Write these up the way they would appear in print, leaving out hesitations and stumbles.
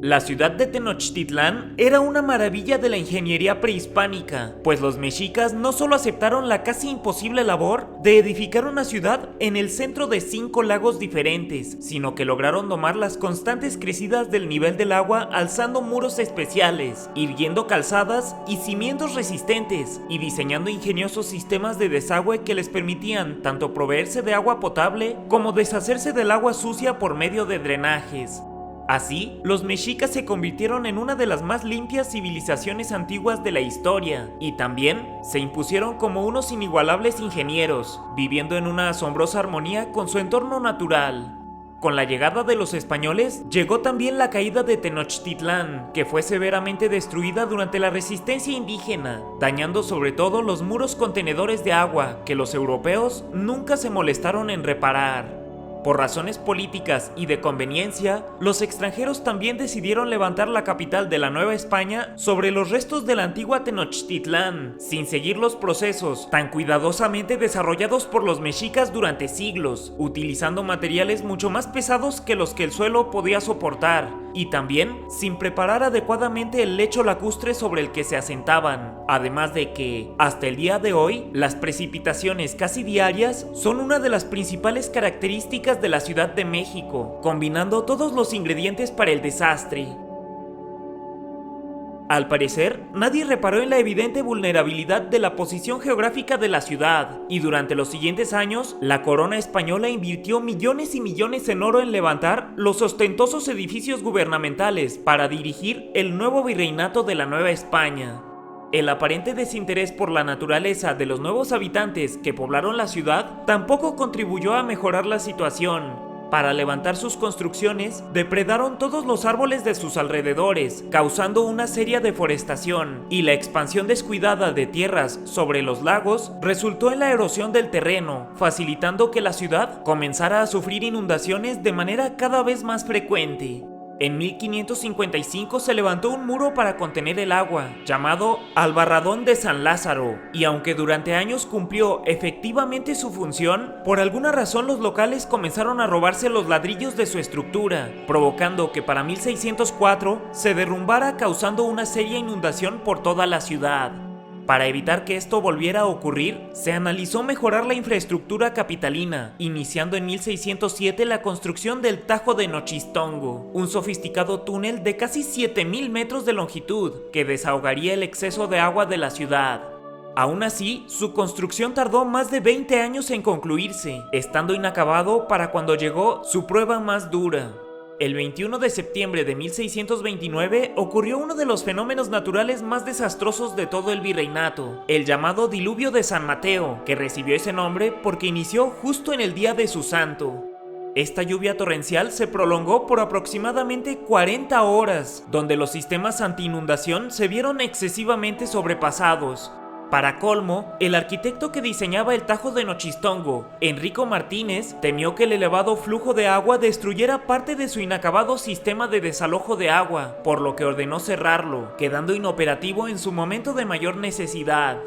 La ciudad de Tenochtitlán era una maravilla de la ingeniería prehispánica, pues los mexicas no solo aceptaron la casi imposible labor de edificar una ciudad en el centro de 5 lagos diferentes, sino que lograron domar las constantes crecidas del nivel del agua alzando muros especiales, irguiendo calzadas y cimientos resistentes, y diseñando ingeniosos sistemas de desagüe que les permitían tanto proveerse de agua potable como deshacerse del agua sucia por medio de drenajes. Así, los mexicas se convirtieron en una de las más limpias civilizaciones antiguas de la historia, y también se impusieron como unos inigualables ingenieros, viviendo en una asombrosa armonía con su entorno natural. Con la llegada de los españoles, llegó también la caída de Tenochtitlán, que fue severamente destruida durante la resistencia indígena, dañando sobre todo los muros contenedores de agua que los europeos nunca se molestaron en reparar. Por razones políticas y de conveniencia, los extranjeros también decidieron levantar la capital de la Nueva España sobre los restos de la antigua Tenochtitlán, sin seguir los procesos tan cuidadosamente desarrollados por los mexicas durante siglos, utilizando materiales mucho más pesados que los que el suelo podía soportar, y también sin preparar adecuadamente el lecho lacustre sobre el que se asentaban, además de que, hasta el día de hoy, las precipitaciones casi diarias son una de las principales características de la Ciudad de México, combinando todos los ingredientes para el desastre. Al parecer, nadie reparó en la evidente vulnerabilidad de la posición geográfica de la ciudad, y durante los siguientes años, la corona española invirtió millones y millones en oro en levantar los ostentosos edificios gubernamentales para dirigir el nuevo virreinato de la Nueva España. El aparente desinterés por la naturaleza de los nuevos habitantes que poblaron la ciudad tampoco contribuyó a mejorar la situación. Para levantar sus construcciones, depredaron todos los árboles de sus alrededores, causando una seria deforestación, y la expansión descuidada de tierras sobre los lagos resultó en la erosión del terreno, facilitando que la ciudad comenzara a sufrir inundaciones de manera cada vez más frecuente. En 1555 se levantó un muro para contener el agua, llamado Albarradón de San Lázaro, y aunque durante años cumplió efectivamente su función, por alguna razón los locales comenzaron a robarse los ladrillos de su estructura, provocando que para 1604 se derrumbara, causando una seria inundación por toda la ciudad. Para evitar que esto volviera a ocurrir, se analizó mejorar la infraestructura capitalina, iniciando en 1607 la construcción del Tajo de Nochistongo, un sofisticado túnel de casi 7000 metros de longitud que desahogaría el exceso de agua de la ciudad. Aún así, su construcción tardó más de 20 años en concluirse, estando inacabado para cuando llegó su prueba más dura. El 21 de septiembre de 1629 ocurrió uno de los fenómenos naturales más desastrosos de todo el virreinato, el llamado Diluvio de San Mateo, que recibió ese nombre porque inició justo en el día de su santo. Esta lluvia torrencial se prolongó por aproximadamente 40 horas, donde los sistemas anti-inundación se vieron excesivamente sobrepasados. Para colmo, el arquitecto que diseñaba el Tajo de Nochistongo, Enrico Martínez, temió que el elevado flujo de agua destruyera parte de su inacabado sistema de desalojo de agua, por lo que ordenó cerrarlo, quedando inoperativo en su momento de mayor necesidad.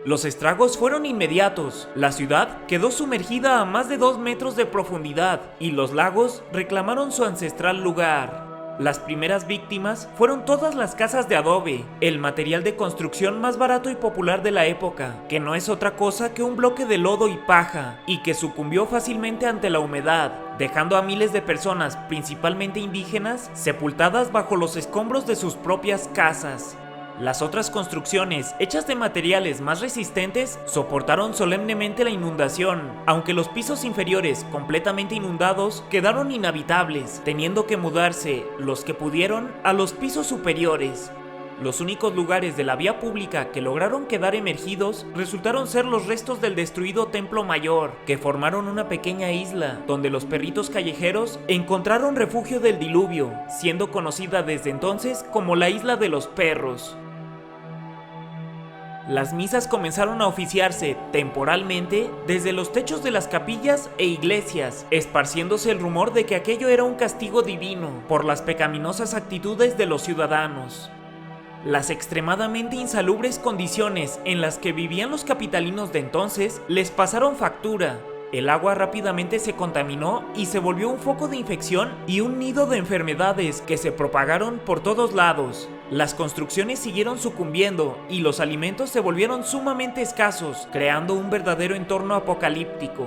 Los estragos fueron inmediatos, la ciudad quedó sumergida a más de 2 metros de profundidad, y los lagos reclamaron su ancestral lugar. Las primeras víctimas fueron todas las casas de adobe, el material de construcción más barato y popular de la época, que no es otra cosa que un bloque de lodo y paja, y que sucumbió fácilmente ante la humedad, dejando a miles de personas, principalmente indígenas, sepultadas bajo los escombros de sus propias casas. Las otras construcciones, hechas de materiales más resistentes, soportaron solemnemente la inundación, aunque los pisos inferiores, completamente inundados, quedaron inhabitables, teniendo que mudarse, los que pudieron, a los pisos superiores. Los únicos lugares de la vía pública que lograron quedar emergidos resultaron ser los restos del destruido Templo Mayor, que formaron una pequeña isla, donde los perritos callejeros encontraron refugio del diluvio, siendo conocida desde entonces como la Isla de los Perros. Las misas comenzaron a oficiarse, temporalmente, desde los techos de las capillas e iglesias, esparciéndose el rumor de que aquello era un castigo divino por las pecaminosas actitudes de los ciudadanos. Las extremadamente insalubres condiciones en las que vivían los capitalinos de entonces les pasaron factura, El agua rápidamente se contaminó y se volvió un foco de infección y un nido de enfermedades que se propagaron por todos lados. Las construcciones siguieron sucumbiendo y los alimentos se volvieron sumamente escasos, creando un verdadero entorno apocalíptico.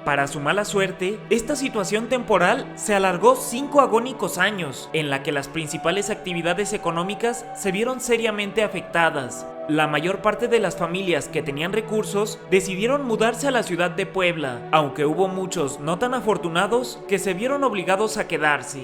Para su mala suerte, esta situación temporal se alargó 5 agónicos años, en la que las principales actividades económicas se vieron seriamente afectadas. La mayor parte de las familias que tenían recursos decidieron mudarse a la ciudad de Puebla, aunque hubo muchos no tan afortunados que se vieron obligados a quedarse.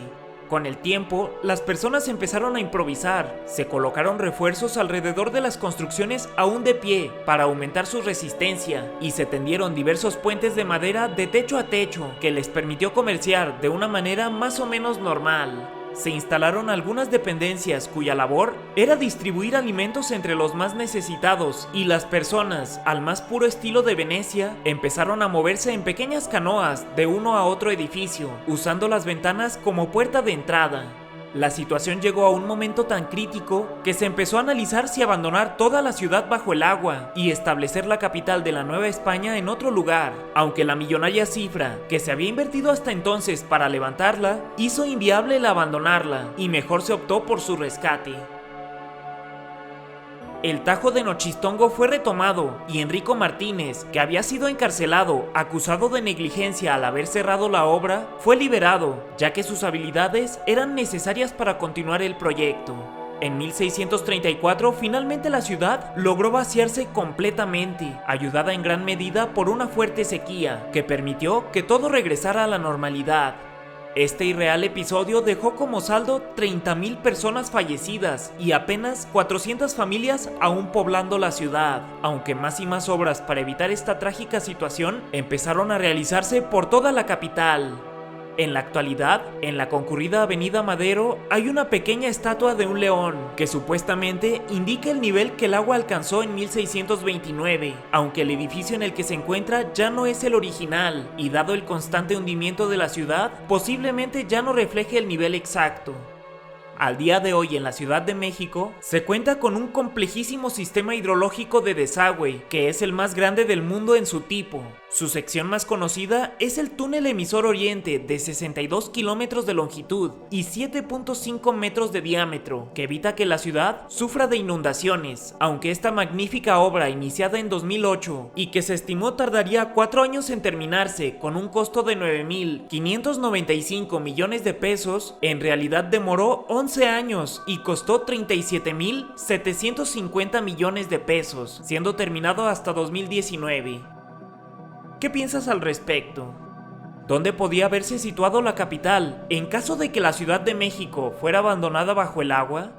Con el tiempo, las personas empezaron a improvisar, se colocaron refuerzos alrededor de las construcciones aún de pie para aumentar su resistencia y se tendieron diversos puentes de madera de techo a techo que les permitió comerciar de una manera más o menos normal. Se instalaron algunas dependencias cuya labor era distribuir alimentos entre los más necesitados y las personas, al más puro estilo de Venecia, empezaron a moverse en pequeñas canoas de uno a otro edificio, usando las ventanas como puerta de entrada. La situación llegó a un momento tan crítico que se empezó a analizar si abandonar toda la ciudad bajo el agua y establecer la capital de la Nueva España en otro lugar, aunque la millonaria cifra que se había invertido hasta entonces para levantarla hizo inviable el abandonarla y mejor se optó por su rescate. El Tajo de Nochistongo fue retomado y Enrico Martínez, que había sido encarcelado acusado de negligencia al haber cerrado la obra, fue liberado, ya que sus habilidades eran necesarias para continuar el proyecto. En 1634, finalmente la ciudad logró vaciarse completamente, ayudada en gran medida por una fuerte sequía, que permitió que todo regresara a la normalidad. Este irreal episodio dejó como saldo 30,000 personas fallecidas y apenas 400 familias aún poblando la ciudad, aunque más y más obras para evitar esta trágica situación empezaron a realizarse por toda la capital. En la actualidad, en la concurrida Avenida Madero hay una pequeña estatua de un león que supuestamente indica el nivel que el agua alcanzó en 1629, aunque el edificio en el que se encuentra ya no es el original y dado el constante hundimiento de la ciudad, posiblemente ya no refleje el nivel exacto. Al día de hoy en la Ciudad de México se cuenta con un complejísimo sistema hidrológico de desagüe que es el más grande del mundo en su tipo. Su sección más conocida es el túnel emisor oriente de 62 kilómetros de longitud y 7.5 metros de diámetro, que evita que la ciudad sufra de inundaciones, aunque esta magnífica obra iniciada en 2008 y que se estimó tardaría 4 años en terminarse con un costo de 9,595 millones de pesos, en realidad demoró 11 años y costó 37,750 millones de pesos, siendo terminado hasta 2019. ¿Qué piensas al respecto? ¿Dónde podía haberse situado la capital en caso de que la Ciudad de México fuera abandonada bajo el agua?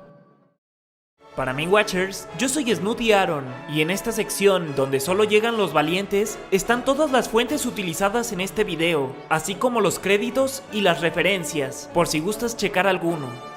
Para mí, Watchers, yo soy Snooty Aaron, y en esta sección donde solo llegan los valientes están todas las fuentes utilizadas en este video, así como los créditos y las referencias, por si gustas checar alguno.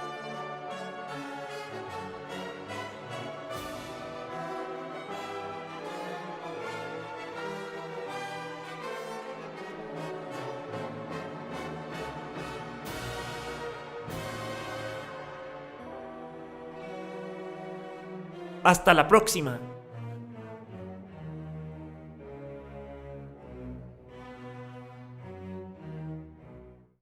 Hasta la próxima.